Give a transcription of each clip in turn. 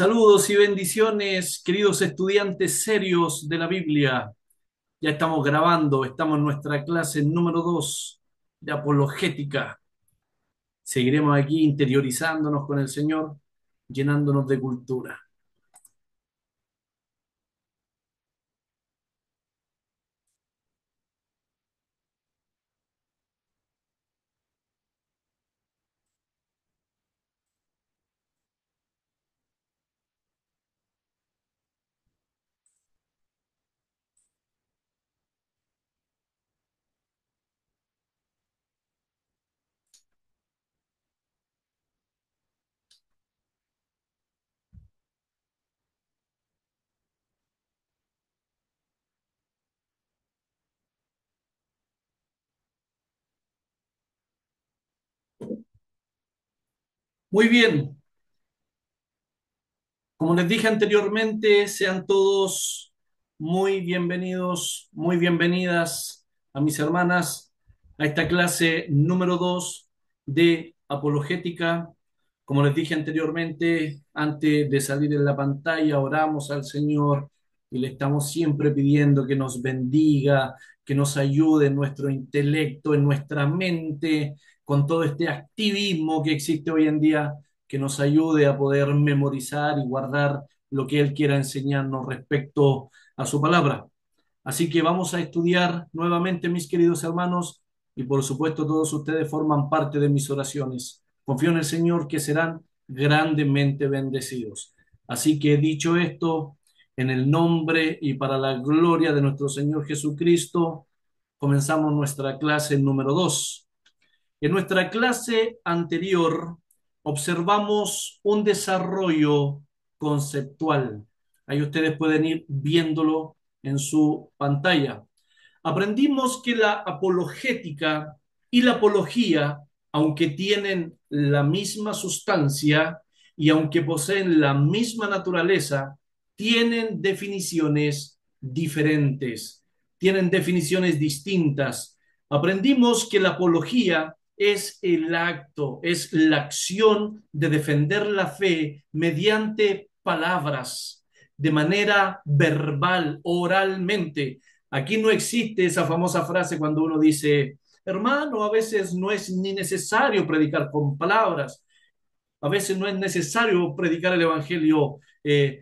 Saludos y bendiciones, queridos estudiantes serios de la Biblia. Ya estamos grabando, estamos en nuestra clase número 2 de apologética. Seguiremos aquí interiorizándonos con el Señor, llenándonos de cultura. Muy bien, como les dije anteriormente, sean todos muy bienvenidos, muy bienvenidas a mis hermanas a esta clase número 2 de apologética. Como les dije anteriormente, antes de salir en la pantalla, oramos al Señor y le estamos siempre pidiendo que nos bendiga, que nos ayude en nuestro intelecto, en nuestra mente, con todo este activismo que existe hoy en día, que nos ayude a poder memorizar y guardar lo que Él quiera enseñarnos respecto a su palabra. Así que vamos a estudiar nuevamente, mis queridos hermanos, y por supuesto todos ustedes forman parte de mis oraciones. Confío en el Señor que serán grandemente bendecidos. Así que dicho esto, en el nombre y para la gloria de nuestro Señor Jesucristo, comenzamos nuestra clase número 2. En nuestra clase anterior observamos un desarrollo conceptual. Ahí ustedes pueden ir viéndolo en su pantalla. Aprendimos que la apologética y la apología, aunque tienen la misma sustancia y aunque poseen la misma naturaleza, tienen definiciones diferentes, tienen definiciones distintas. Aprendimos que la apología es el acto, es la acción de defender la fe mediante palabras, de manera verbal, oralmente. Aquí no existe esa famosa frase cuando uno dice, hermano, a veces no es ni necesario predicar con palabras, a veces no es necesario predicar el evangelio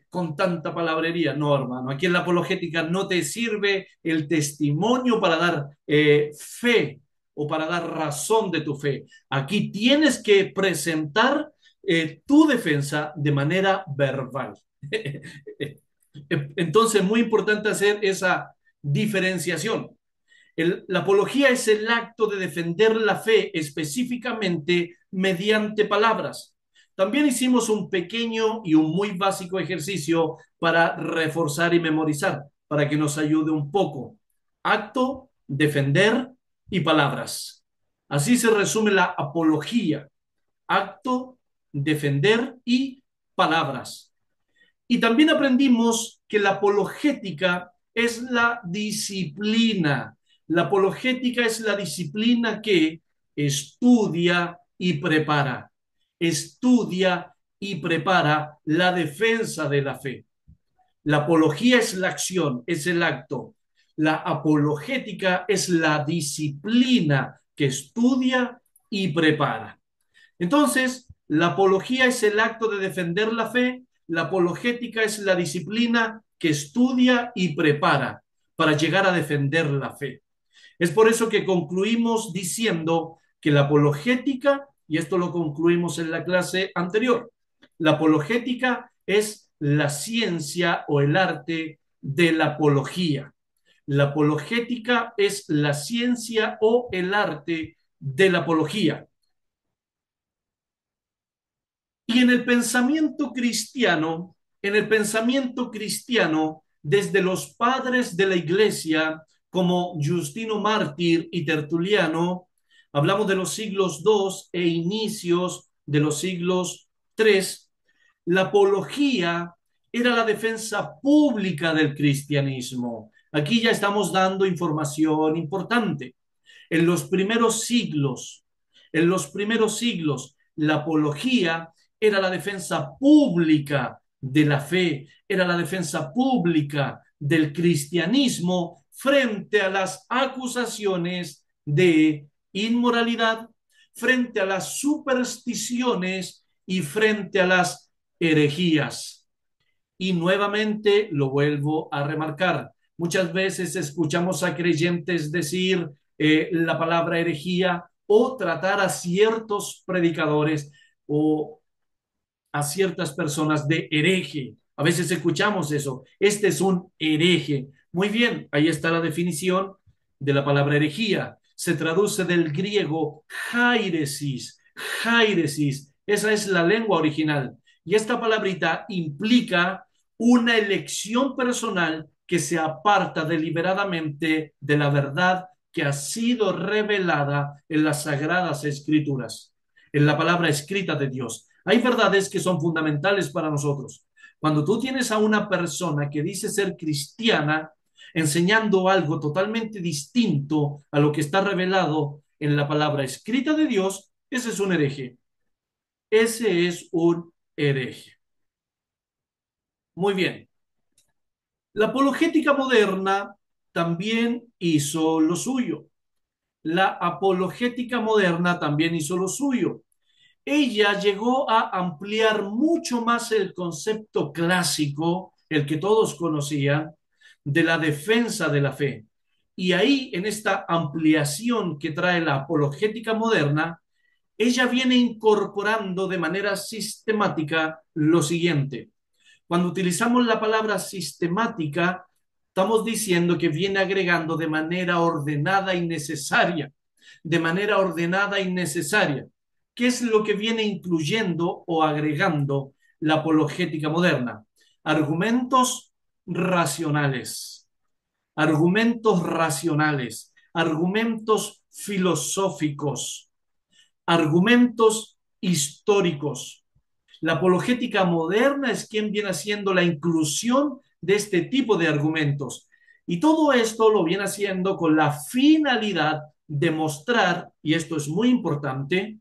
con tanta palabrería. No, hermano, aquí en la apologética no te sirve el testimonio para dar fe o para dar razón de tu fe. Aquí tienes que presentar tu defensa de manera verbal. Entonces, muy importante hacer esa diferenciación. La apología es el acto de defender la fe específicamente mediante palabras. También hicimos un pequeño y un muy básico ejercicio para reforzar y memorizar, para que nos ayude un poco. Acto, defender y palabras. Así se resume la apología. Acto, defender y palabras. Y también aprendimos que la apologética es la disciplina. La apologética es la disciplina que estudia y prepara. Estudia y prepara la defensa de la fe. La apología es la acción, es el acto. La apologética es la disciplina que estudia y prepara. Entonces, la apología es el acto de defender la fe, la apologética es la disciplina que estudia y prepara para llegar a defender la fe. Es por eso que concluimos diciendo que la apologética, y esto lo concluimos en la clase anterior, la apologética es la ciencia o el arte de la apología. La apologética es la ciencia o el arte de la apología. Y en el pensamiento cristiano, desde los padres de la iglesia, como Justino Mártir y Tertuliano, hablamos de los siglos II e inicios de los siglos III, la apología era la defensa pública del cristianismo. Aquí ya estamos dando información importante. En los primeros siglos, en los primeros siglos, la apología era la defensa pública de la fe, era la defensa pública del cristianismo frente a las acusaciones de inmoralidad, frente a las supersticiones y frente a las herejías. Y nuevamente lo vuelvo a remarcar. Muchas veces escuchamos a creyentes decir la palabra herejía o tratar a ciertos predicadores o a ciertas personas de hereje. A veces escuchamos eso. Este es un hereje. Muy bien, ahí está la definición de la palabra herejía. Se traduce del griego jairesis. Jairesis. Esa es la lengua original. Y esta palabrita implica una elección personal que se aparta deliberadamente de la verdad que ha sido revelada en las sagradas escrituras, en la palabra escrita de Dios. Hay verdades que son fundamentales para nosotros. Cuando tú tienes a una persona que dice ser cristiana, enseñando algo totalmente distinto a lo que está revelado en la palabra escrita de Dios, ese es un hereje. Ese es un hereje. Muy bien. La apologética moderna también hizo lo suyo. La apologética moderna también hizo lo suyo. Ella llegó a ampliar mucho más el concepto clásico, el que todos conocían, de la defensa de la fe. Y ahí, en esta ampliación que trae la apologética moderna, ella viene incorporando de manera sistemática lo siguiente. Cuando utilizamos la palabra sistemática, estamos diciendo que viene agregando de manera ordenada y necesaria, de manera ordenada y necesaria. ¿Qué es lo que viene incluyendo o agregando la apologética moderna? Argumentos racionales, argumentos racionales, argumentos filosóficos, argumentos históricos. La apologética moderna es quien viene haciendo la inclusión de este tipo de argumentos. Y todo esto lo viene haciendo con la finalidad de mostrar, y esto es muy importante,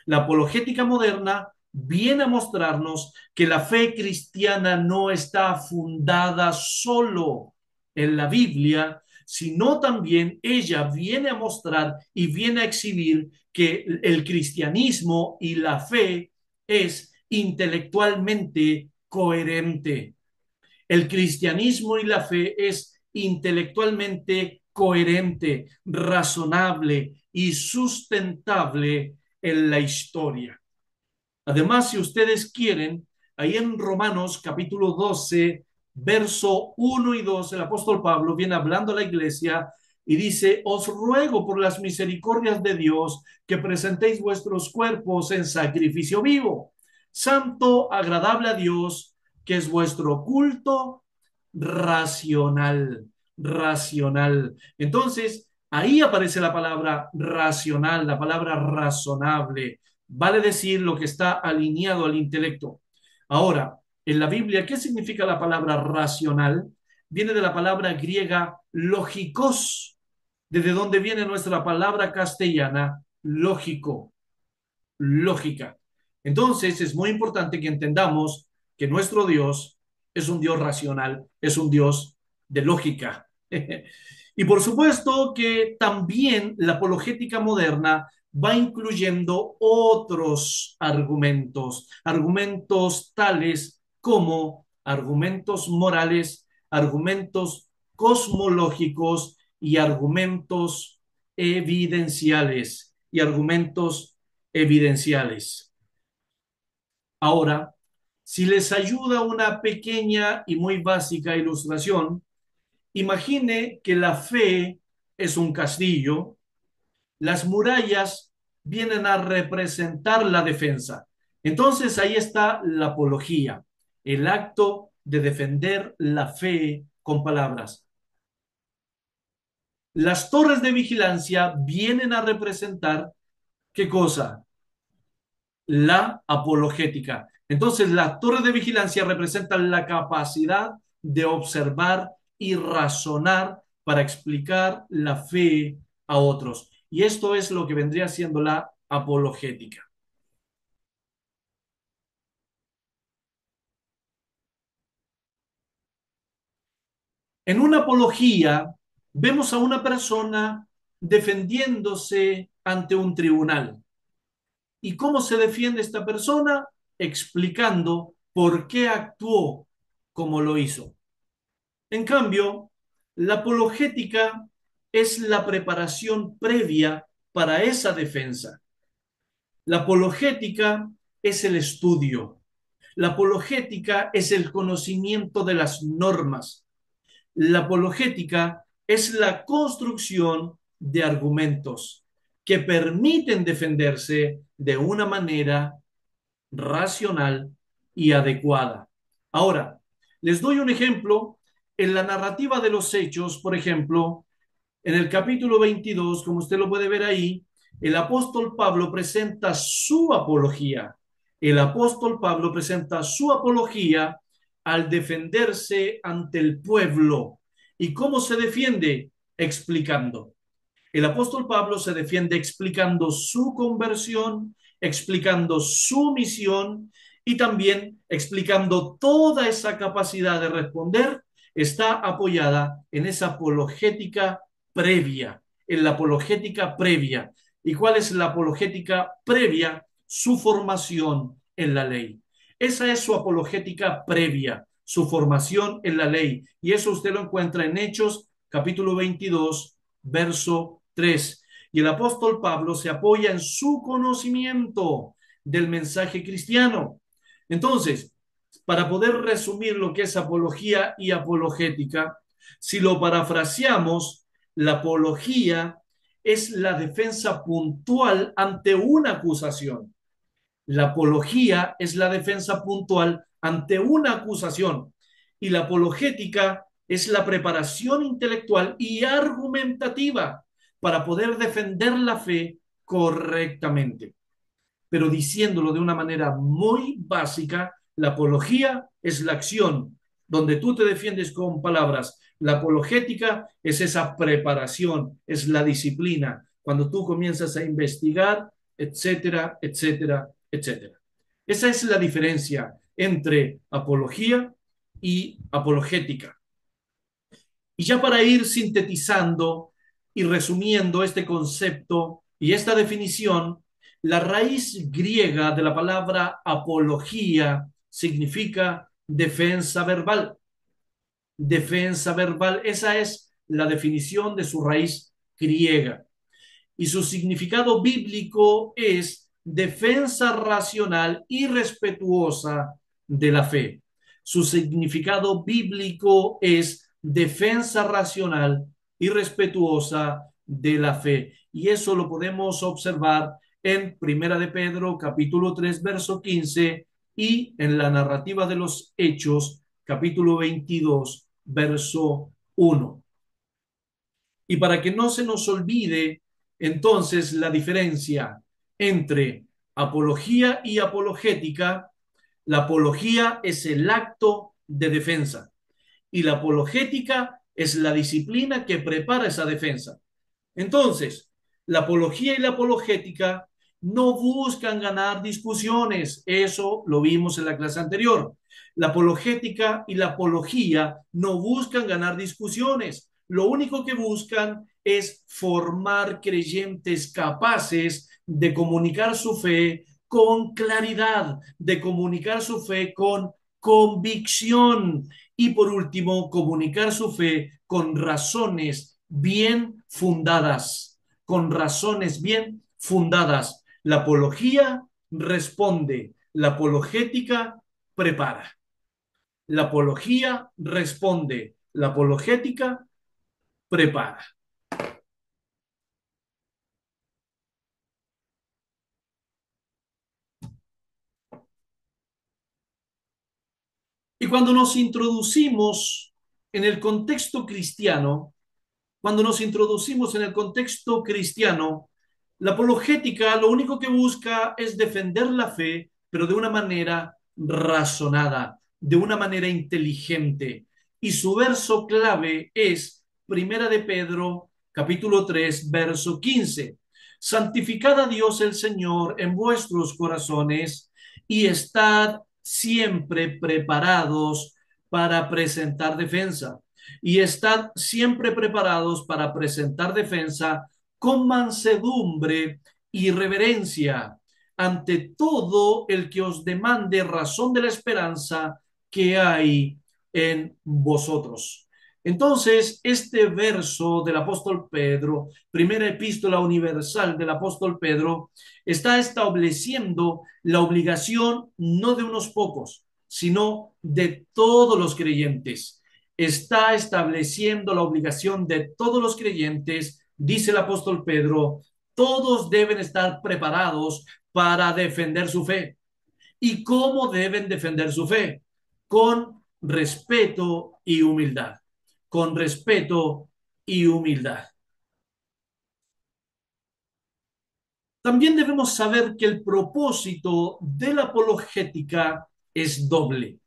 la apologética moderna viene a mostrarnos que la fe cristiana no está fundada solo en la Biblia, sino también ella viene a mostrar y viene a exhibir que el cristianismo y la fe es intelectualmente coherente. El cristianismo y la fe es intelectualmente coherente, razonable y sustentable en la historia. Además, si ustedes quieren, ahí en Romanos capítulo 12, verso 1 y 2, el apóstol Pablo viene hablando a la iglesia y dice, os ruego por las misericordias de Dios que presentéis vuestros cuerpos en sacrificio vivo, santo, agradable a Dios, que es vuestro culto racional, racional. Entonces, ahí aparece la palabra racional, la palabra razonable, vale decir lo que está alineado al intelecto. Ahora, en la Biblia, ¿qué significa la palabra racional? Viene de la palabra griega lógicos, desde donde viene nuestra palabra castellana lógico, lógica. Entonces, es muy importante que entendamos que nuestro Dios es un Dios racional, es un Dios de lógica. Y por supuesto que también la apologética moderna va incluyendo otros argumentos, argumentos tales como argumentos morales, argumentos cosmológicos y argumentos evidenciales y argumentos evidenciales. Ahora, si les ayuda una pequeña y muy básica ilustración, imagine que la fe es un castillo, las murallas vienen a representar la defensa. Entonces ahí está la apología, el acto de defender la fe con palabras. Las torres de vigilancia vienen a representar ¿qué cosa? La apologética. Entonces, las torres de vigilancia representan la capacidad de observar y razonar para explicar la fe a otros. Y esto es lo que vendría siendo la apologética. En una apología vemos a una persona defendiéndose ante un tribunal. ¿Y cómo se defiende esta persona? Explicando por qué actuó como lo hizo. En cambio, la apologética es la preparación previa para esa defensa. La apologética es el estudio. La apologética es el conocimiento de las normas. La apologética es la construcción de argumentos que permiten defenderse de una manera racional y adecuada. Ahora, les doy un ejemplo. En la narrativa de los hechos, por ejemplo, en el capítulo 22, como usted lo puede ver ahí, el apóstol Pablo presenta su apología. El apóstol Pablo presenta su apología al defenderse ante el pueblo. ¿Y cómo se defiende? Explicando. El apóstol Pablo se defiende explicando su conversión, explicando su misión y también explicando toda esa capacidad de responder está apoyada en esa apologética previa, en la apologética previa. ¿Y cuál es la apologética previa? Su formación en la ley. Esa es su apologética previa, su formación en la ley. Y eso usted lo encuentra en Hechos, capítulo 22, verso 3. Y el apóstol Pablo se apoya en su conocimiento del mensaje cristiano. Entonces, para poder resumir lo que es apología y apologética, si lo parafraseamos, la apología es la defensa puntual ante una acusación. La apología es la defensa puntual ante una acusación y la apologética es la preparación intelectual y argumentativa para poder defender la fe correctamente. Pero diciéndolo de una manera muy básica, la apología es la acción donde tú te defiendes con palabras. La apologética es esa preparación, es la disciplina, cuando tú comienzas a investigar, etcétera, etcétera, etcétera. Esa es la diferencia entre apología y apologética. Y ya para ir sintetizando y resumiendo este concepto y esta definición, la raíz griega de la palabra apología significa defensa verbal. Defensa verbal, esa es la definición de su raíz griega. Y su significado bíblico es defensa racional y respetuosa de la fe. Su significado bíblico es defensa racional y respetuosa de la fe. Y eso lo podemos observar en Primera de Pedro, capítulo 3 verso 15 y en la narrativa de los Hechos, capítulo 22 verso 1. Y para que no se nos olvide entonces la diferencia entre apología y apologética, la apología es el acto de defensa y la apologética es la disciplina que prepara esa defensa. Entonces, la apología y la apologética no buscan ganar discusiones, eso lo vimos en la clase anterior. La apologética y la apología no buscan ganar discusiones, lo único que buscan es formar creyentes capaces de comunicar su fe con claridad, de comunicar su fe con convicción y por último, comunicar su fe con razones bien fundadas, con razones bien fundadas. La apología responde, la apologética prepara. La apología responde, la apologética prepara. Y cuando nos introducimos en el contexto cristiano, cuando nos introducimos en el contexto cristiano, la apologética lo único que busca es defender la fe, pero de una manera razonada, de una manera inteligente. Y su verso clave es Primera de Pedro, capítulo 3 verso 15. Santificad a Dios el Señor en vuestros corazones y estad siempre preparados para presentar defensa. y estad siempre preparados para presentar defensa con mansedumbre y reverencia ante todo el que os demande razón de la esperanza que hay en vosotros. Entonces, este verso del apóstol Pedro, primera epístola universal del apóstol Pedro, está estableciendo la obligación no de unos pocos, sino de todos los creyentes. Está estableciendo la obligación de todos los creyentes, dice el apóstol Pedro, todos deben estar preparados para defender su fe. ¿Y cómo deben defender su fe? Con respeto y humildad. Con respeto y humildad. También debemos saber que el propósito de la apologética es doble.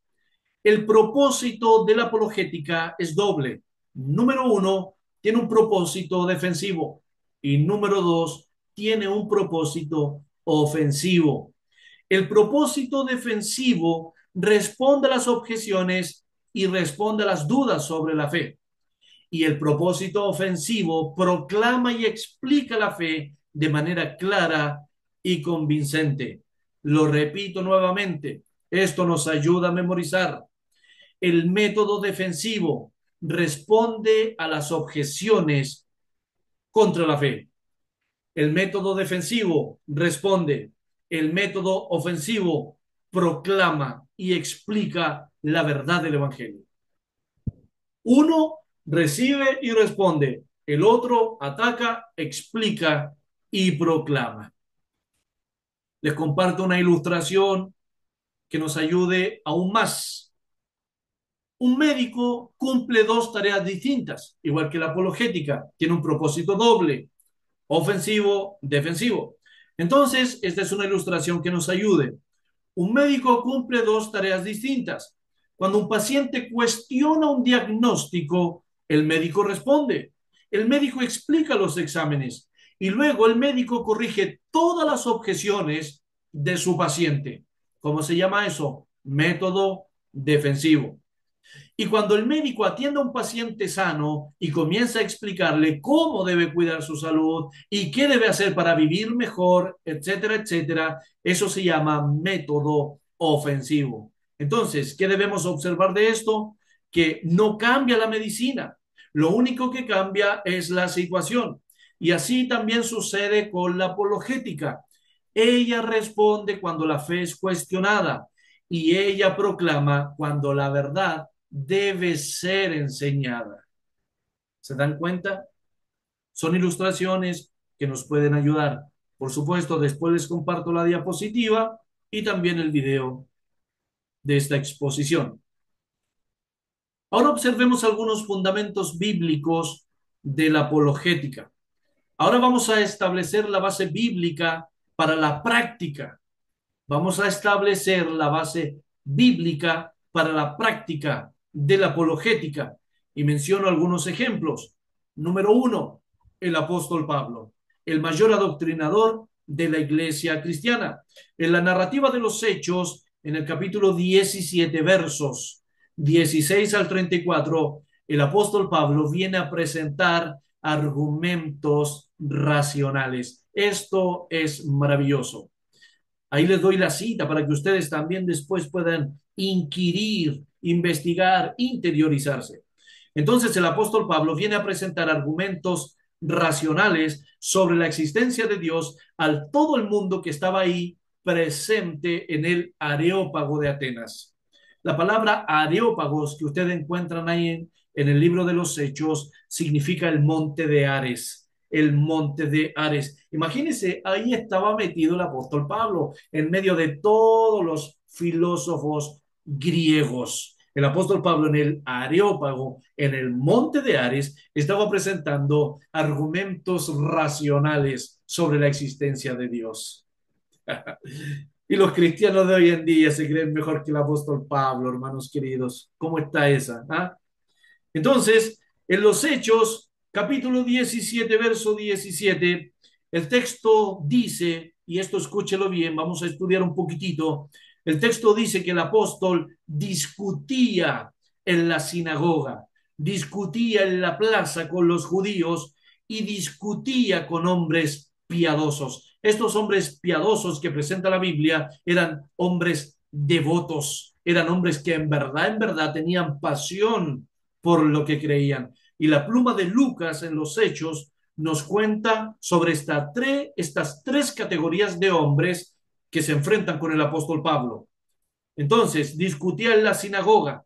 El propósito de la apologética es doble. Número uno, tiene un propósito defensivo y número dos, tiene un propósito ofensivo. El propósito defensivo responde a las objeciones y responde a las dudas sobre la fe. Y el propósito ofensivo proclama y explica la fe de manera clara y convincente. Lo repito nuevamente, esto nos ayuda a memorizar. El método defensivo responde a las objeciones contra la fe. El método defensivo responde. El método ofensivo proclama y explica la verdad del Evangelio. Uno recibe y responde. El otro ataca, explica y proclama. Les comparto una ilustración que nos ayude aún más. Un médico cumple dos tareas distintas, igual que la apologética. Tiene un propósito doble, ofensivo, defensivo. Entonces, esta es una ilustración que nos ayude. Un médico cumple dos tareas distintas. Cuando un paciente cuestiona un diagnóstico, el médico responde. El médico explica los exámenes y luego el médico corrige todas las objeciones de su paciente. ¿Cómo se llama eso? Método defensivo. Y cuando el médico atiende a un paciente sano y comienza a explicarle cómo debe cuidar su salud y qué debe hacer para vivir mejor, etcétera, etcétera, eso se llama método ofensivo. Entonces, ¿qué debemos observar de esto? Que no cambia la medicina. Lo único que cambia es la situación. Y así también sucede con la apologética. Ella responde cuando la fe es cuestionada y ella proclama cuando la verdad debe ser enseñada. ¿Se dan cuenta? Son ilustraciones que nos pueden ayudar. Por supuesto, después les comparto la diapositiva y también el video de esta exposición. Ahora observemos algunos fundamentos bíblicos de la apologética. Ahora vamos a establecer la base bíblica para la práctica. Vamos a establecer la base bíblica para la práctica de la apologética y menciono algunos ejemplos. Número uno, el apóstol Pablo, el mayor adoctrinador de la iglesia cristiana. En la narrativa de los Hechos, en el capítulo 17, versos 16 al 34, el apóstol Pablo viene a presentar argumentos racionales. Esto es maravilloso. Ahí les doy la cita para que ustedes también después puedan inquirir, investigar, interiorizarse. Entonces el apóstol Pablo viene a presentar argumentos racionales sobre la existencia de Dios al todo el mundo que estaba ahí presente en el Areópago de Atenas. La palabra Areópagos que ustedes encuentran ahí en el libro de los Hechos significa el monte de Ares, el monte de Ares. Imagínense, ahí estaba metido el apóstol Pablo, en medio de todos los filósofos griegos. El apóstol Pablo en el Areópago, en el monte de Ares, estaba presentando argumentos racionales sobre la existencia de Dios. Y los cristianos de hoy en día se creen mejor que el apóstol Pablo, hermanos queridos. ¿Cómo está esa? ¿Ah? Entonces, en los Hechos, capítulo 17, verso 17, el texto dice, y esto escúchelo bien, vamos a estudiar un poquitito, el texto dice que el apóstol discutía en la sinagoga. discutía en la plaza con los judíos y discutía con hombres piadosos. Estos hombres piadosos que presenta la Biblia eran hombres devotos, eran hombres que en verdad tenían pasión por lo que creían. Y la pluma de Lucas en los Hechos nos cuenta sobre estas tres categorías de hombres que se enfrentan con el apóstol Pablo. Entonces, discutía en la sinagoga,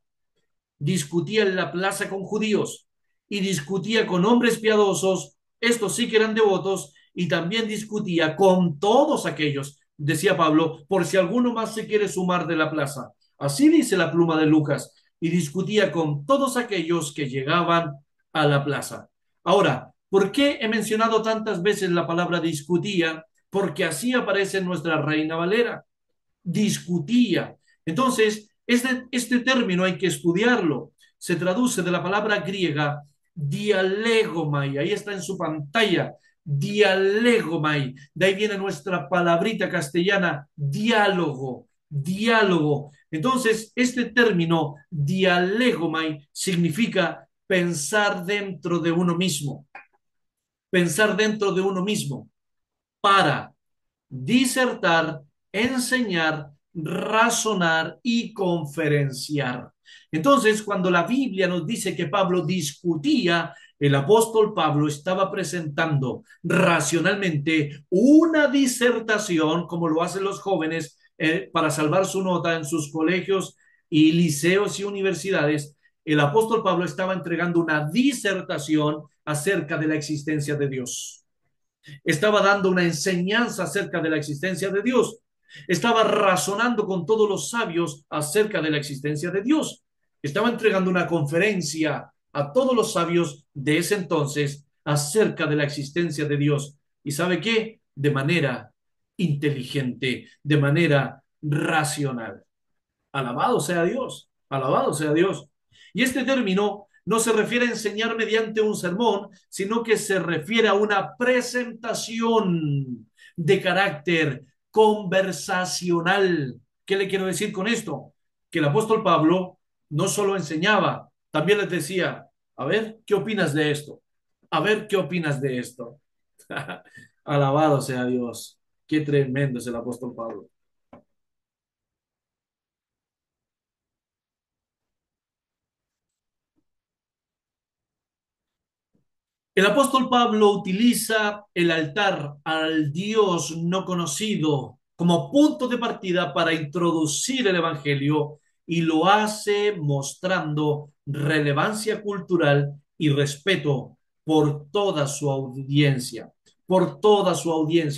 discutía en la plaza con judíos y discutía con hombres piadosos, estos sí que eran devotos, y también discutía con todos aquellos, decía Pablo, por si alguno más se quiere sumar de la plaza. Así dice la pluma de Lucas, y discutía con todos aquellos que llegaban a la plaza. Ahora, ¿por qué he mencionado tantas veces la palabra discutía? Porque así aparece en nuestra Reina Valera, discutía. Entonces, este término hay que estudiarlo. Se traduce de la palabra griega dialegomai. Ahí está en su pantalla. Dialegomai. De ahí viene nuestra palabrita castellana, diálogo. Diálogo. Entonces, este término dialegomai significa pensar dentro de uno mismo. Pensar dentro de uno mismo para disertar, enseñar, razonar y conferenciar. Entonces, cuando la Biblia nos dice que Pablo discutía, el apóstol Pablo estaba presentando racionalmente una disertación, como lo hacen los jóvenes para salvar su nota en sus colegios y liceos y universidades. El apóstol Pablo estaba entregando una disertación acerca de la existencia de Dios, estaba dando una enseñanza acerca de la existencia de Dios, estaba razonando con todos los sabios acerca de la existencia de Dios, estaba entregando una conferencia a todos los sabios de ese entonces acerca de la existencia de Dios. ¿Y sabe qué? De manera inteligente, de manera racional. Alabado sea Dios, alabado sea Dios. Y este término no se refiere a enseñar mediante un sermón, sino que se refiere a una presentación de carácter conversacional. ¿Qué le quiero decir con esto? Que el apóstol Pablo no solo enseñaba, también les decía, a ver, ¿qué opinas de esto? A ver, ¿qué opinas de esto? Alabado sea Dios. Qué tremendo es el apóstol Pablo. El apóstol Pablo utiliza el altar al Dios no conocido como punto de partida para introducir el Evangelio y lo hace mostrando relevancia cultural y respeto por toda su audiencia,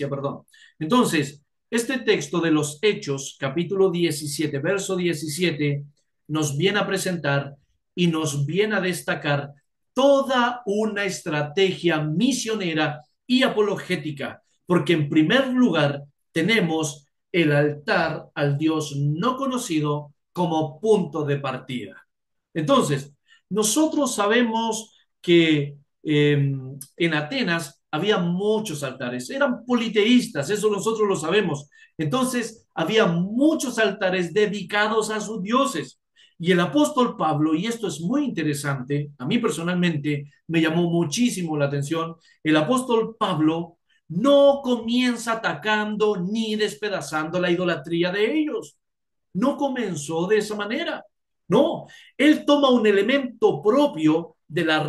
perdón. Entonces, este texto de los Hechos, capítulo 17, verso 17, nos viene a presentar y nos viene a destacar toda una estrategia misionera y apologética, porque en primer lugar tenemos el altar al Dios no conocido como punto de partida. Entonces, nosotros sabemos que en Atenas había muchos altares, eran politeístas, eso nosotros lo sabemos. Entonces, había muchos altares dedicados a sus dioses. Y el apóstol Pablo, y esto es muy interesante, a mí personalmente me llamó muchísimo la atención, el apóstol Pablo no comienza atacando ni despedazando la idolatría de ellos. No comenzó de esa manera. No, él toma un elemento propio de la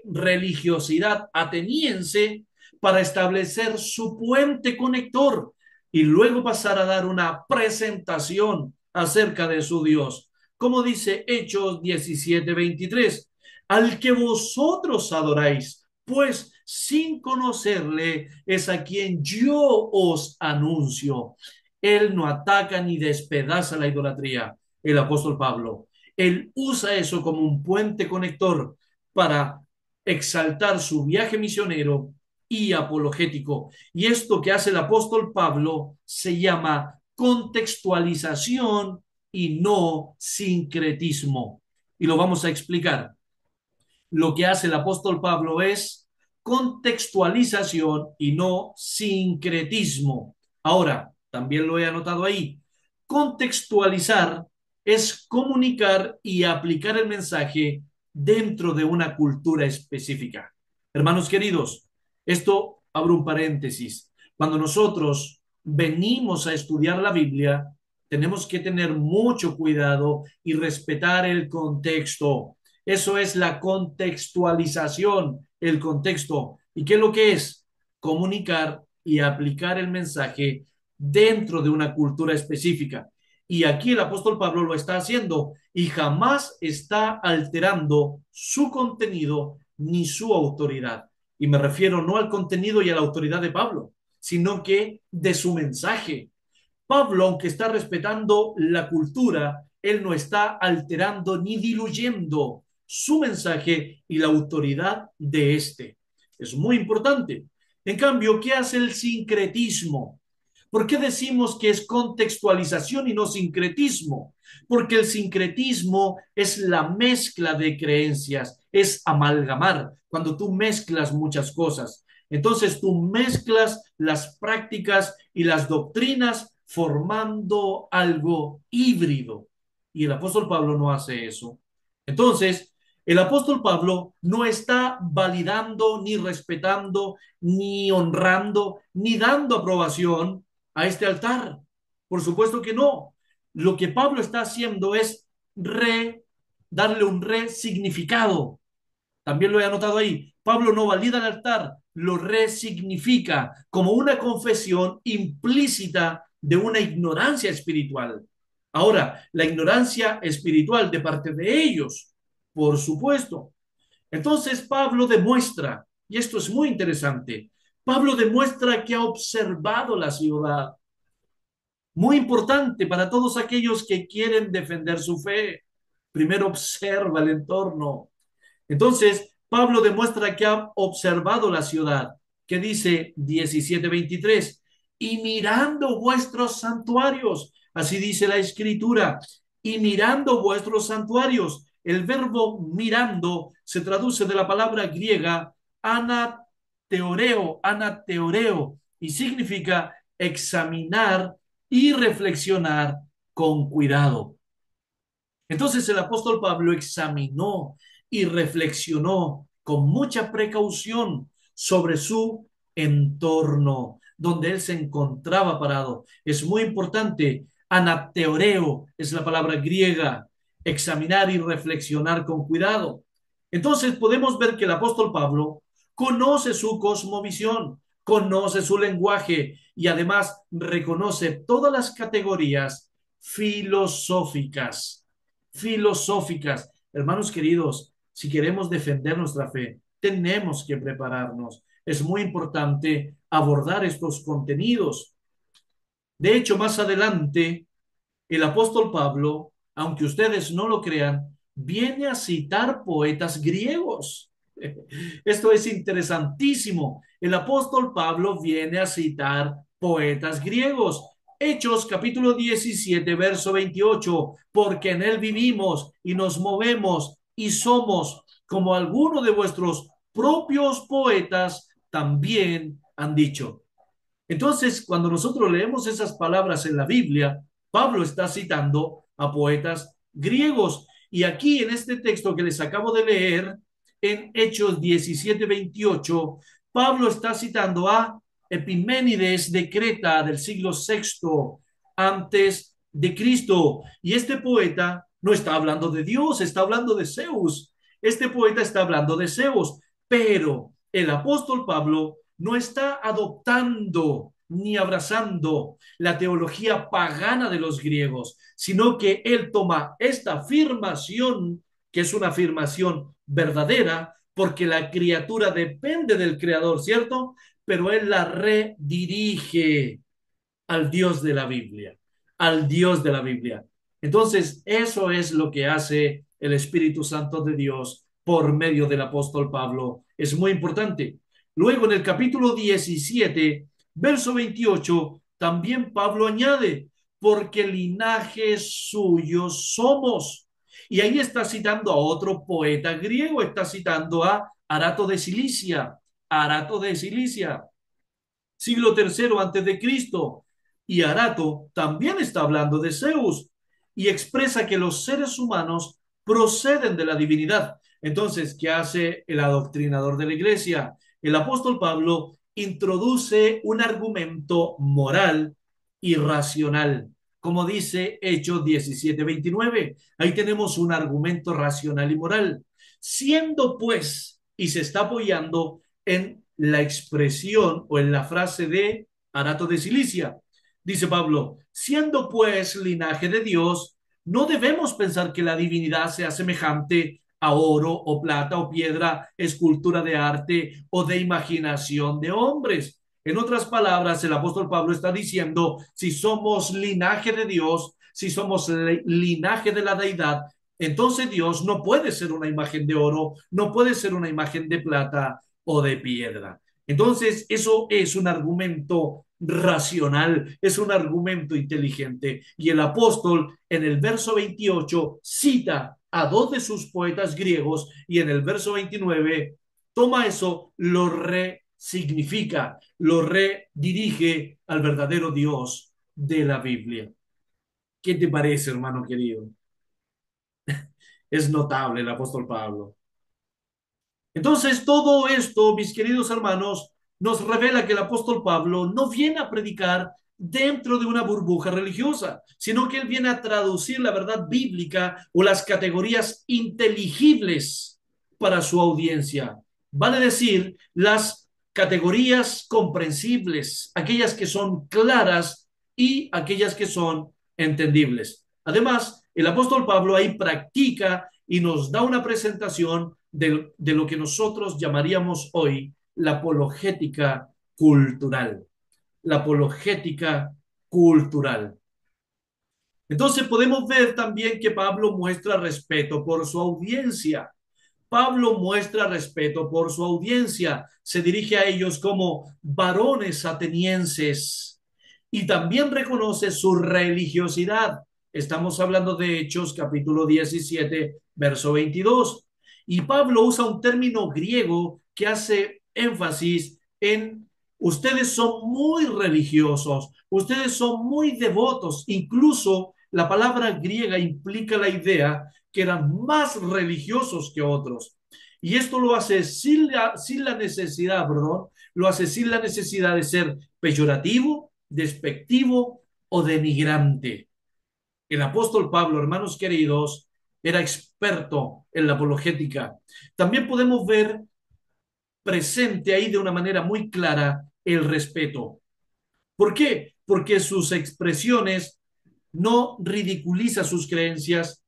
religiosidad ateniense para establecer su puente conector y luego pasar a dar una presentación acerca de su Dios. Como dice Hechos 17:23, al que vosotros adoráis, pues sin conocerle es a quien yo os anuncio. Él no ataca ni despedaza la idolatría, el apóstol Pablo. Él usa eso como un puente conector para exaltar su viaje misionero y apologético. Y esto que hace el apóstol Pablo se llama contextualización y no sincretismo. Y lo vamos a explicar. Lo que hace el apóstol Pablo es contextualización y no sincretismo. Ahora, también lo he anotado ahí. Contextualizar es comunicar y aplicar el mensaje dentro de una cultura específica. Hermanos queridos, esto abro un paréntesis. Cuando nosotros venimos a estudiar la Biblia, tenemos que tener mucho cuidado y respetar el contexto. Eso es la contextualización, el contexto. ¿Y qué es lo que es? Comunicar y aplicar el mensaje dentro de una cultura específica. Y aquí el apóstol Pablo lo está haciendo y jamás está alterando su contenido ni su autoridad. Y me refiero no al contenido y a la autoridad de Pablo, sino que de su mensaje. Pablo, aunque está respetando la cultura, él no está alterando ni diluyendo su mensaje y la autoridad de este. Es muy importante. En cambio, ¿qué hace el sincretismo? ¿Por qué decimos que es contextualización y no sincretismo? Porque el sincretismo es la mezcla de creencias, es amalgamar, cuando tú mezclas muchas cosas. Entonces tú mezclas las prácticas y las doctrinas formando algo híbrido. Y el apóstol Pablo no hace eso. Entonces, el apóstol Pablo no está validando, ni respetando, ni honrando, ni dando aprobación a este altar. Por supuesto que no. Lo que Pablo está haciendo es darle un resignificado. También lo he anotado ahí. Pablo no valida el altar, lo resignifica como una confesión implícita de una ignorancia espiritual. Ahora, la ignorancia espiritual de parte de ellos, por supuesto. Entonces Pablo demuestra, y esto es muy interesante, Pablo demuestra que ha observado la ciudad. Muy importante para todos aquellos que quieren defender su fe. Primero observa el entorno. Entonces, Pablo demuestra que ha observado la ciudad, que dice 17:23, y mirando vuestros santuarios, así dice la escritura, y mirando vuestros santuarios. El verbo mirando se traduce de la palabra griega anateoreo, y significa examinar y reflexionar con cuidado. Entonces el apóstol Pablo examinó y reflexionó con mucha precaución sobre su entorno, donde él se encontraba parado. Es muy importante. Anateoreo es la palabra griega, examinar y reflexionar con cuidado. Entonces podemos ver que el apóstol Pablo conoce su cosmovisión, conoce su lenguaje y además reconoce todas las categorías filosóficas. Hermanos queridos, si queremos defender nuestra fe, tenemos que prepararnos. Es muy importante abordar estos contenidos. De hecho, más adelante, el apóstol Pablo, aunque ustedes no lo crean, viene a citar poetas griegos. Esto es interesantísimo. El apóstol Pablo viene a citar poetas griegos. Hechos capítulo 17, verso 28, porque en él vivimos y nos movemos y somos como algunos de vuestros propios poetas también han dicho. Entonces, cuando nosotros leemos esas palabras en la Biblia, Pablo está citando a poetas griegos. Y aquí en este texto que les acabo de leer, en Hechos 17:28, Pablo está citando a Epiménides de Creta del siglo VI antes de Cristo. Y este poeta no está hablando de Dios, está hablando de Zeus. Este poeta está hablando de Zeus, pero el apóstol Pablo no está adoptando ni abrazando la teología pagana de los griegos, sino que él toma esta afirmación, que es una afirmación verdadera, porque la criatura depende del creador, ¿cierto? Pero él la redirige al Dios de la Biblia, al Dios de la Biblia. Entonces, eso es lo que hace el Espíritu Santo de Dios por medio del apóstol Pablo. Es muy importante. Luego, en el capítulo 17, verso 28, también Pablo añade, porque linaje suyo somos. Y ahí está citando a otro poeta griego, está citando a Arato de Cilicia. Arato de Cilicia, siglo tercero antes de Cristo. Y Arato también está hablando de Zeus y expresa que los seres humanos proceden de la divinidad. Entonces, ¿qué hace el adoctrinador de la iglesia? El apóstol Pablo introduce un argumento moral y racional, como dice Hechos 17:29. Ahí tenemos un argumento racional y moral. Siendo pues, y se está apoyando en la expresión o en la frase de Arato de Cilicia. Dice Pablo, siendo pues linaje de Dios, no debemos pensar que la divinidad sea semejante a oro o plata o piedra, escultura de arte o de imaginación de hombres. En otras palabras, el apóstol Pablo está diciendo, si somos linaje de Dios, si somos linaje de la deidad, entonces Dios no puede ser una imagen de oro, no puede ser una imagen de plata o de piedra. Entonces, eso es un argumento racional, es un argumento inteligente. Y el apóstol en el verso 28 cita a dos de sus poetas griegos y en el verso 29 toma eso, lo resignifica, lo redirige al verdadero Dios de la Biblia. ¿Qué te parece, hermano querido? Es notable el apóstol Pablo. Entonces, todo esto, mis queridos hermanos, nos revela que el apóstol Pablo no viene a predicar dentro de una burbuja religiosa, sino que él viene a traducir la verdad bíblica o las categorías inteligibles para su audiencia. Vale decir, las categorías comprensibles, aquellas que son claras y aquellas que son entendibles. Además, el apóstol Pablo ahí practica y nos da una presentación de lo que nosotros llamaríamos hoy la apologética cultural. La apologética cultural. Entonces podemos ver también que Pablo muestra respeto por su audiencia. Pablo muestra respeto por su audiencia, se dirige a ellos como varones atenienses y también reconoce su religiosidad. Estamos hablando de Hechos capítulo 17, verso 22. Y Pablo usa un término griego que hace énfasis en ustedes son muy religiosos, ustedes son muy devotos, incluso la palabra griega implica la idea que eran más religiosos que otros. Y esto lo hace sin la necesidad, perdón, lo hace sin la necesidad de ser peyorativo, despectivo o denigrante. El apóstol Pablo, hermanos queridos, era experto en la apologética. También podemos ver presente ahí de una manera muy clara el respeto. ¿Por qué? Porque sus expresiones no ridiculiza sus creencias,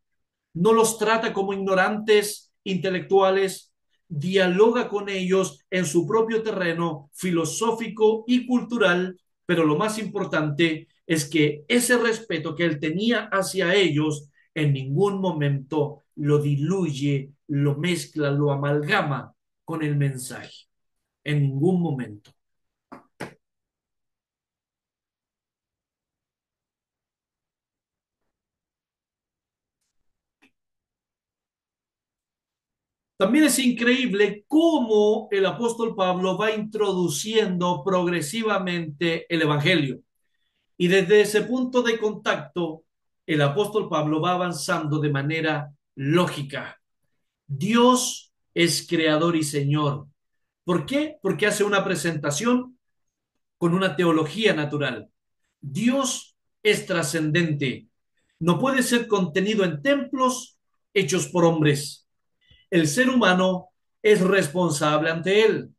no los trata como ignorantes intelectuales, dialoga con ellos en su propio terreno filosófico y cultural, pero lo más importante es que ese respeto que él tenía hacia ellos en ningún momento lo diluye, lo mezcla, lo amalgama con el mensaje, en ningún momento. También es increíble cómo el apóstol Pablo va introduciendo progresivamente el Evangelio. Y desde ese punto de contacto, el apóstol Pablo va avanzando de manera lógica. Dios es creador y Señor. ¿Por qué? Porque hace una presentación con una teología natural. Dios es trascendente. No puede ser contenido en templos hechos por hombres. El ser humano es responsable ante él.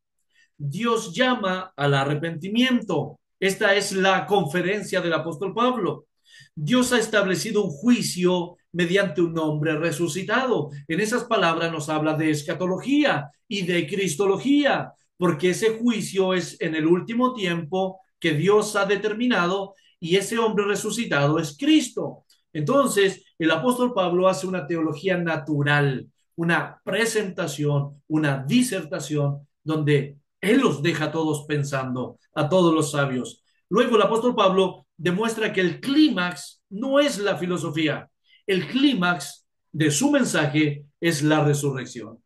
Dios llama al arrepentimiento. Esta es la conferencia del apóstol Pablo. Dios ha establecido un juicio mediante un hombre resucitado. En esas palabras nos habla de escatología y de cristología, porque ese juicio es en el último tiempo que Dios ha determinado y ese hombre resucitado es Cristo. Entonces, el apóstol Pablo hace una teología natural, una presentación, una disertación donde él los deja a todos pensando, a todos los sabios. Luego el apóstol Pablo demuestra que el clímax no es la filosofía, el clímax de su mensaje es la resurrección.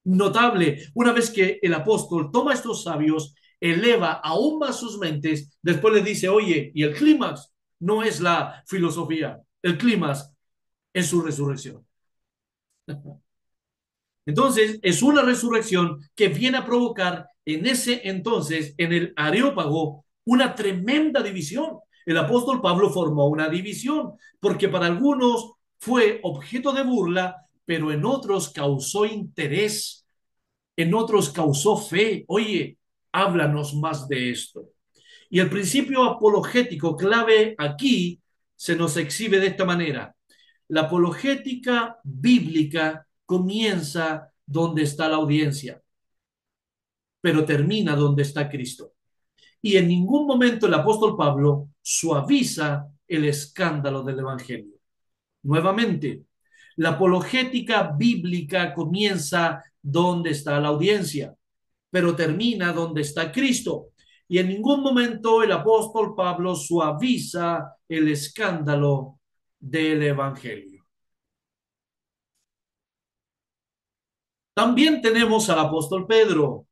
Notable, una vez que el apóstol toma a estos sabios, eleva aún más sus mentes, después le dice, oye, y el clímax no es la filosofía, el clímax es su resurrección. Entonces, es una resurrección que viene a provocar en ese entonces, en el Areópago, una tremenda división. El apóstol Pablo formó una división porque para algunos fue objeto de burla, pero en otros causó interés, en otros causó fe. Oye, háblanos más de esto. Y el principio apologético clave aquí se nos exhibe de esta manera. La apologética bíblica comienza donde está la audiencia, pero termina donde está Cristo. Y en ningún momento el apóstol Pablo suaviza el escándalo del Evangelio. Nuevamente, la apologética bíblica comienza donde está la audiencia, pero termina donde está Cristo. Y en ningún momento el apóstol Pablo suaviza el escándalo del Evangelio. También tenemos al apóstol Pedro.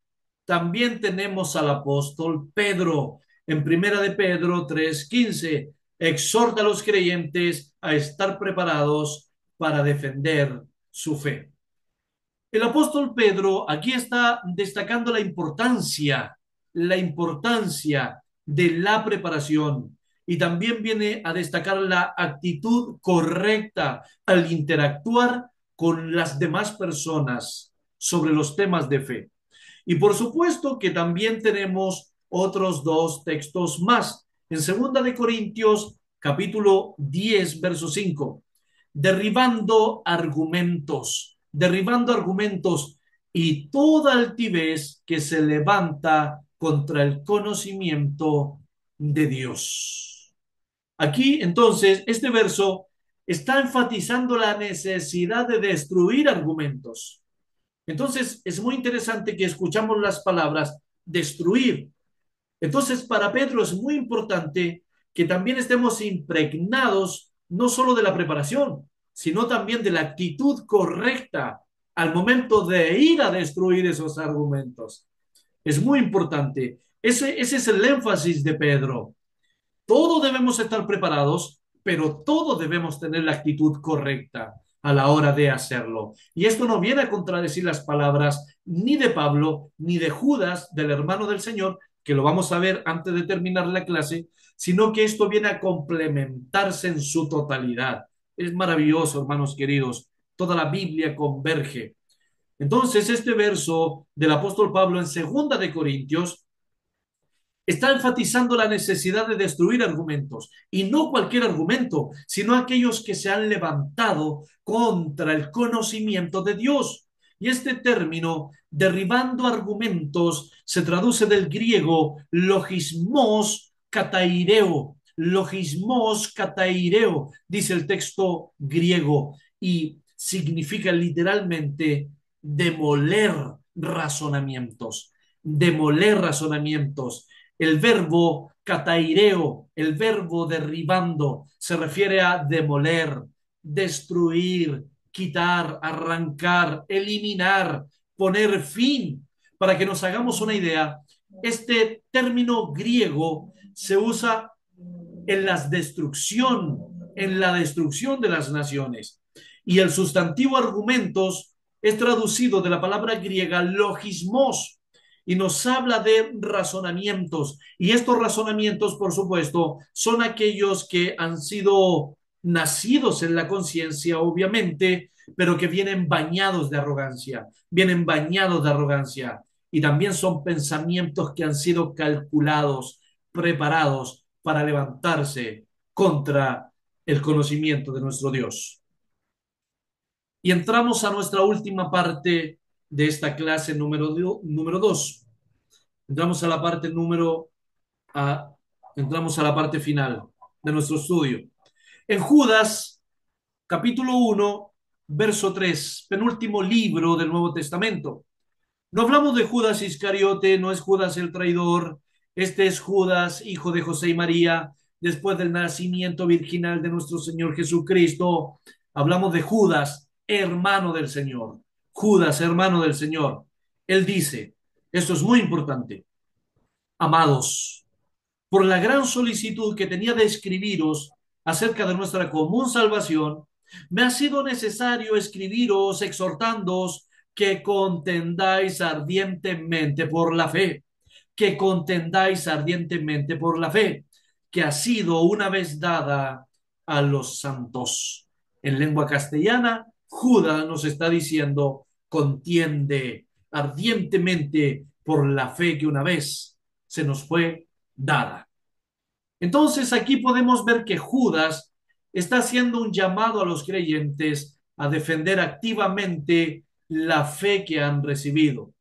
También tenemos al apóstol Pedro. En Primera de Pedro 3:15, exhorta a los creyentes a estar preparados para defender su fe. El apóstol Pedro aquí está destacando la importancia de la preparación y también viene a destacar la actitud correcta al interactuar con las demás personas sobre los temas de fe. Y por supuesto que también tenemos otros dos textos más. En Segunda de Corintios, capítulo 10, verso 5, derribando argumentos y toda altivez que se levanta contra el conocimiento de Dios. Aquí, entonces, este verso está enfatizando la necesidad de destruir argumentos. Entonces, es muy interesante que escuchamos las palabras destruir. Entonces, para Pedro es muy importante que también estemos impregnados no solo de la preparación, sino también de la actitud correcta al momento de ir a destruir esos argumentos. Es muy importante. Ese es el énfasis de Pedro. Todos debemos estar preparados, pero todos debemos tener la actitud correcta a la hora de hacerlo. Y esto no viene a contradecir las palabras ni de Pablo, ni de Judas, del hermano del Señor, que lo vamos a ver antes de terminar la clase, sino que esto viene a complementarse en su totalidad. Es maravilloso, hermanos queridos. Toda la Biblia converge. Entonces, este verso del apóstol Pablo en Segunda de Corintios está enfatizando la necesidad de destruir argumentos, y no cualquier argumento, sino aquellos que se han levantado contra el conocimiento de Dios. Y este término, derribando argumentos, se traduce del griego logismos kataireo. Logismos kataireo, dice el texto griego, y significa literalmente demoler razonamientos. Demoler razonamientos. El verbo cataireo, el verbo derribando, se refiere a demoler, destruir, quitar, arrancar, eliminar, poner fin. Para que nos hagamos una idea, este término griego se usa en la destrucción de las naciones. Y el sustantivo argumentos es traducido de la palabra griega logismos, y nos habla de razonamientos. Y estos razonamientos, por supuesto, son aquellos que han sido nacidos en la conciencia, obviamente, pero que vienen bañados de arrogancia, vienen bañados de arrogancia. Y también son pensamientos que han sido calculados, preparados para levantarse contra el conocimiento de nuestro Dios. Y entramos a nuestra última parte de esta clase número 2. Entramos a la parte a, entramos a la parte final de nuestro estudio. En Judas, capítulo 1, verso 3, penúltimo libro del Nuevo Testamento. No hablamos de Judas Iscariote, no es Judas el traidor, este es Judas, hijo de José y María, después del nacimiento virginal de nuestro Señor Jesucristo. Hablamos de Judas, hermano del Señor. Judas, hermano del Señor. Él dice, esto es muy importante, amados, por la gran solicitud que tenía de escribiros acerca de nuestra común salvación, me ha sido necesario escribiros exhortándoos que contendáis ardientemente por la fe, que contendáis ardientemente por la fe, que ha sido una vez dada a los santos. En lengua castellana, Judas nos está diciendo, contiende ardientemente por la fe que una vez se nos fue dada. Entonces aquí podemos ver que Judas está haciendo un llamado a los creyentes a defender activamente la fe que han recibido.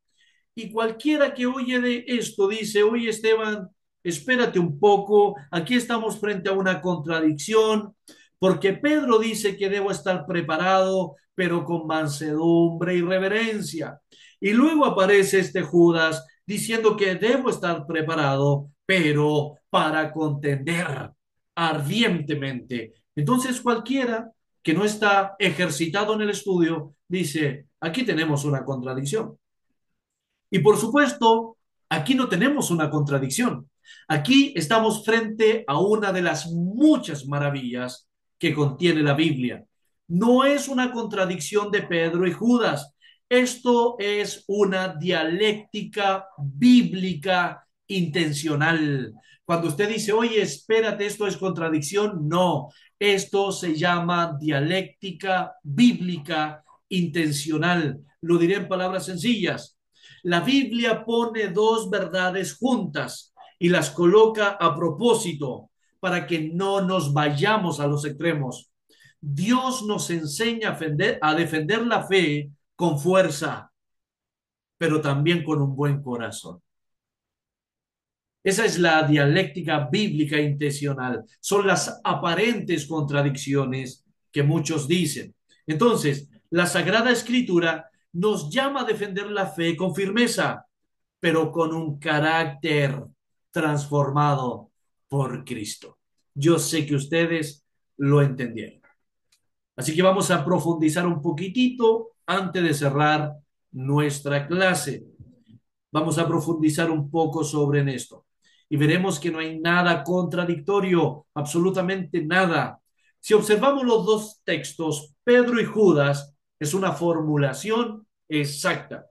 Y cualquiera que oye de esto dice, oye Esteban, espérate un poco, aquí estamos frente a una contradicción, porque Pedro dice que debo estar preparado, pero con mansedumbre y reverencia. Y luego aparece este Judas diciendo que debo estar preparado, pero para contender ardientemente. Entonces cualquiera que no está ejercitado en el estudio dice, aquí tenemos una contradicción. Y por supuesto, aquí no tenemos una contradicción. Aquí estamos frente a una de las muchas maravillas que contiene la Biblia. No es una contradicción de Pedro y Judas. Esto es una dialéctica bíblica intencional. Cuando usted dice, oye, espérate, esto es contradicción, no. Esto se llama dialéctica bíblica intencional. Lo diré en palabras sencillas. La Biblia pone dos verdades juntas y las coloca a propósito para que no nos vayamos a los extremos. Dios nos enseña a defender la fe con fuerza, pero también con un buen corazón. Esa es la dialéctica bíblica intencional. Son las aparentes contradicciones que muchos dicen. Entonces, la Sagrada Escritura nos llama a defender la fe con firmeza, pero con un carácter transformado por Cristo. Yo sé que ustedes lo entendieron. Así que vamos a profundizar un poquitito antes de cerrar nuestra clase. Vamos a profundizar un poco sobre esto y veremos que no hay nada contradictorio, absolutamente nada. Si observamos los dos textos, Pedro y Judas, es una formulación exacta.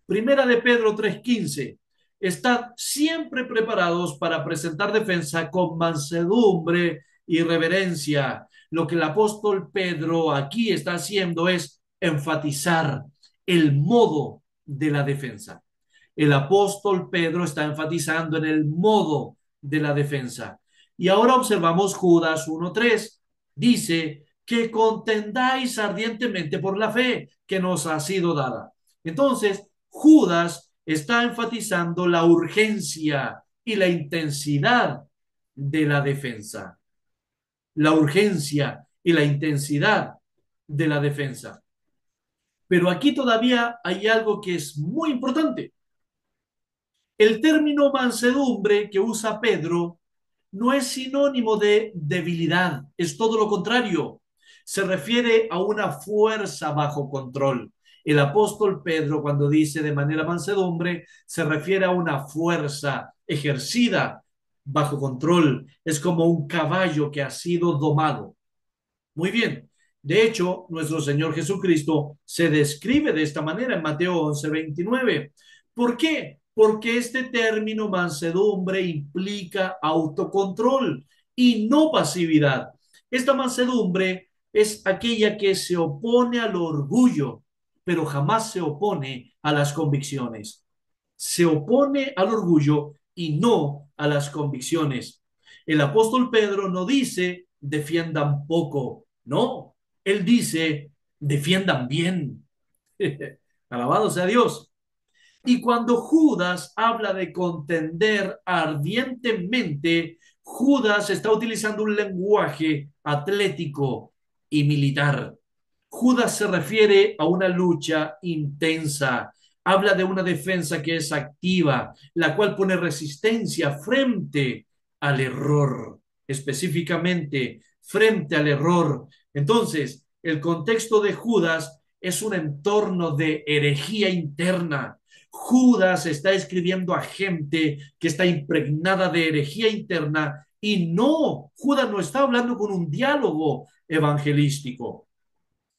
Primera de Pedro 3:15. Estad siempre preparados para presentar defensa con mansedumbre y reverencia. Lo que el apóstol Pedro aquí está haciendo es enfatizar el modo de la defensa. El apóstol Pedro está enfatizando en el modo de la defensa. Y ahora observamos Judas 1:3. Dice que contendáis ardientemente por la fe que nos ha sido dada. Entonces, Judas está enfatizando la urgencia y la intensidad de la defensa. La urgencia y la intensidad de la defensa. Pero aquí todavía hay algo que es muy importante. El término mansedumbre que usa Pedro no es sinónimo de debilidad, es todo lo contrario. Se refiere a una fuerza bajo control. El apóstol Pedro, cuando dice de manera mansedumbre, se refiere a una fuerza ejercida bajo control. Es como un caballo que ha sido domado. Muy bien. De hecho, nuestro Señor Jesucristo se describe de esta manera en Mateo 11:29. ¿Por qué? Porque este término mansedumbre implica autocontrol y no pasividad. Esta mansedumbre es aquella que se opone al orgullo, pero jamás se opone a las convicciones. Se opone al orgullo y no a las convicciones. El apóstol Pedro no dice defiendan poco, no, él dice defiendan bien. Alabado sea Dios. Y cuando Judas habla de contender ardientemente, Judas está utilizando un lenguaje atlético y militar. Judas se refiere a una lucha intensa, habla de una defensa que es activa, la cual pone resistencia frente al error, específicamente frente al error. Entonces, el contexto de Judas es un entorno de herejía interna. Judas está escribiendo a gente que está impregnada de herejía interna y no, Judas no está hablando con un diálogo evangelístico.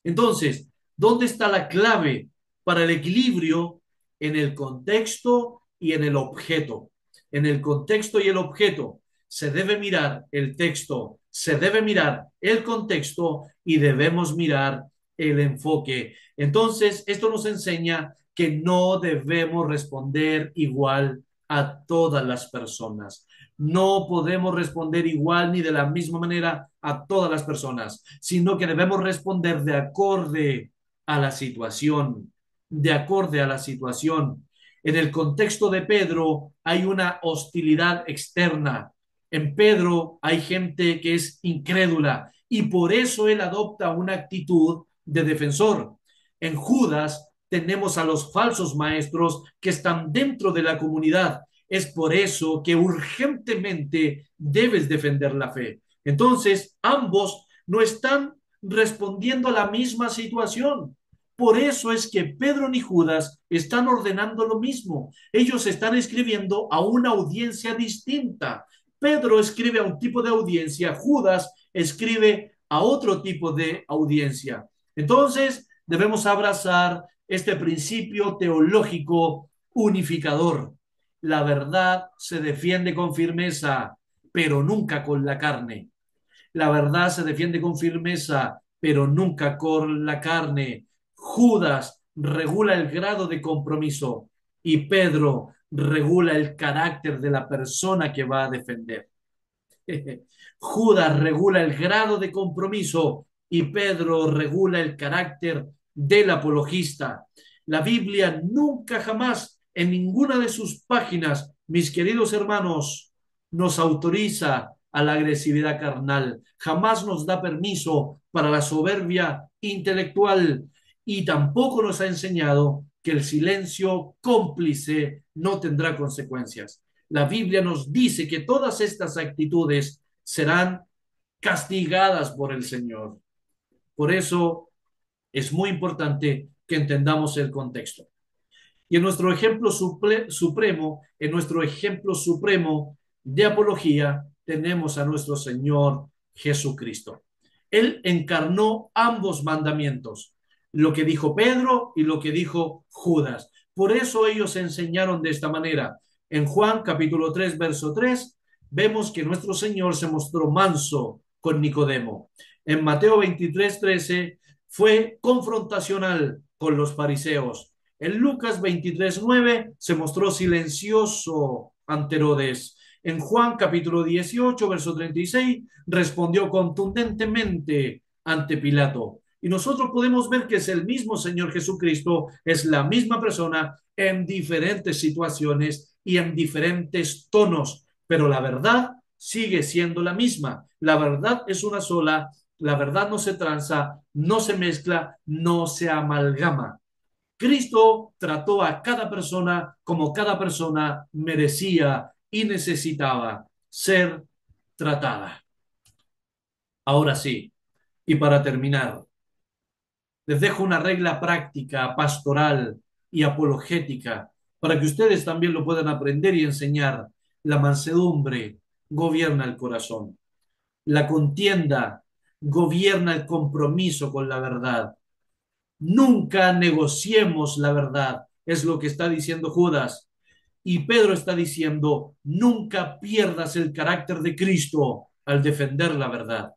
Entonces, ¿dónde está la clave para el equilibrio en el contexto y en el objeto. En el contexto y el objeto se debe mirar el texto, se debe mirar el contexto y debemos mirar el enfoque. Entonces, esto nos enseña que no debemos responder igual a todas las personas. No podemos responder igual ni de la misma manera a todas las personas, sino que debemos responder de acorde a la situación, de acorde a la situación. En el contexto de Pedro hay una hostilidad externa. En Pedro hay gente que es incrédula y por eso él adopta una actitud de defensor. En Judas tenemos a los falsos maestros que están dentro de la comunidad. Es por eso que urgentemente debes defender la fe. Entonces, ambos no están respondiendo a la misma situación. Por eso es que Pedro ni Judas están ordenando lo mismo. Ellos están escribiendo a una audiencia distinta. Pedro escribe a un tipo de audiencia, Judas escribe a otro tipo de audiencia. Entonces, debemos abrazar este principio teológico unificador. La verdad se defiende con firmeza, pero nunca con la carne. La verdad se defiende con firmeza, pero nunca con la carne. Judas regula el grado de compromiso y Pedro regula el carácter de la persona que va a defender. Judas regula el grado de compromiso y Pedro regula el carácter del apologista. La Biblia nunca jamás en ninguna de sus páginas, mis queridos hermanos, nos autoriza a la agresividad carnal. Jamás nos da permiso para la soberbia intelectual y tampoco nos ha enseñado que el silencio cómplice no tendrá consecuencias. La Biblia nos dice que todas estas actitudes serán castigadas por el Señor. Por eso es muy importante que entendamos el contexto. Y en nuestro ejemplo supremo, en nuestro ejemplo supremo de apología, tenemos a nuestro Señor Jesucristo. Él encarnó ambos mandamientos, lo que dijo Pedro y lo que dijo Judas. Por eso ellos enseñaron de esta manera. En Juan capítulo 3, verso 3, vemos que nuestro Señor se mostró manso con Nicodemo. En Mateo 23, 13, fue confrontacional con los fariseos. En Lucas 23:9 se mostró silencioso ante Herodes. En Juan capítulo 18, verso 36, respondió contundentemente ante Pilato. Y nosotros podemos ver que es el mismo Señor Jesucristo, es la misma persona en diferentes situaciones y en diferentes tonos, pero la verdad sigue siendo la misma. La verdad es una sola, la verdad no se tranza, no se mezcla, no se amalgama. Cristo trató a cada persona como cada persona merecía y necesitaba ser tratada. Ahora sí, y para terminar, les dejo una regla práctica, pastoral y apologética para que ustedes también lo puedan aprender y enseñar. La mansedumbre gobierna el corazón. La contienda gobierna el compromiso con la verdad. Nunca negociemos la verdad, es lo que está diciendo Judas. Y Pedro está diciendo, nunca pierdas el carácter de Cristo al defender la verdad.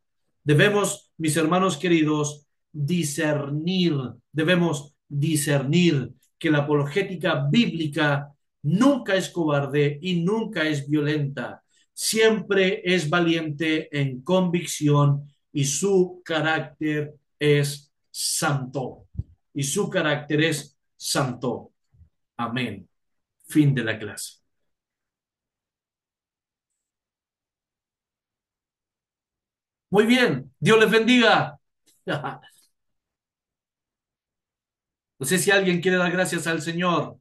Debemos, mis hermanos queridos, debemos discernir que la apologética bíblica nunca es cobarde y nunca es violenta. Siempre es valiente en convicción y su carácter es santo. Y su carácter es santo. Amén. Fin de la clase. Muy bien, Dios les bendiga. No sé si alguien quiere dar gracias al Señor.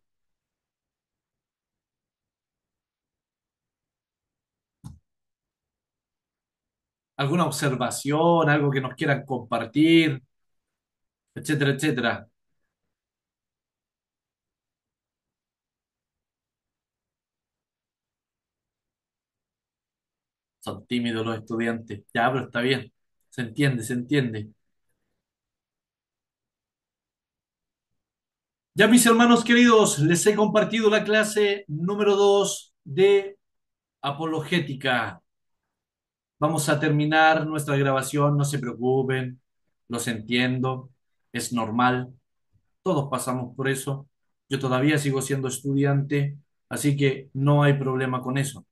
¿Alguna observación, algo que nos quieran compartir, etcétera, etcétera? Son tímidos los estudiantes. Ya, pero está bien. Se entiende, se entiende. Ya mis hermanos queridos, les he compartido la clase número 2 de apologética. Vamos a terminar nuestra grabación, no se preocupen, los entiendo, es normal, todos pasamos por eso. Yo todavía sigo siendo estudiante, así que no hay problema con eso.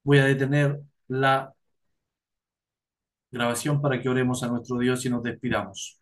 Voy a detener la grabación para que oremos a nuestro Dios y nos despidamos.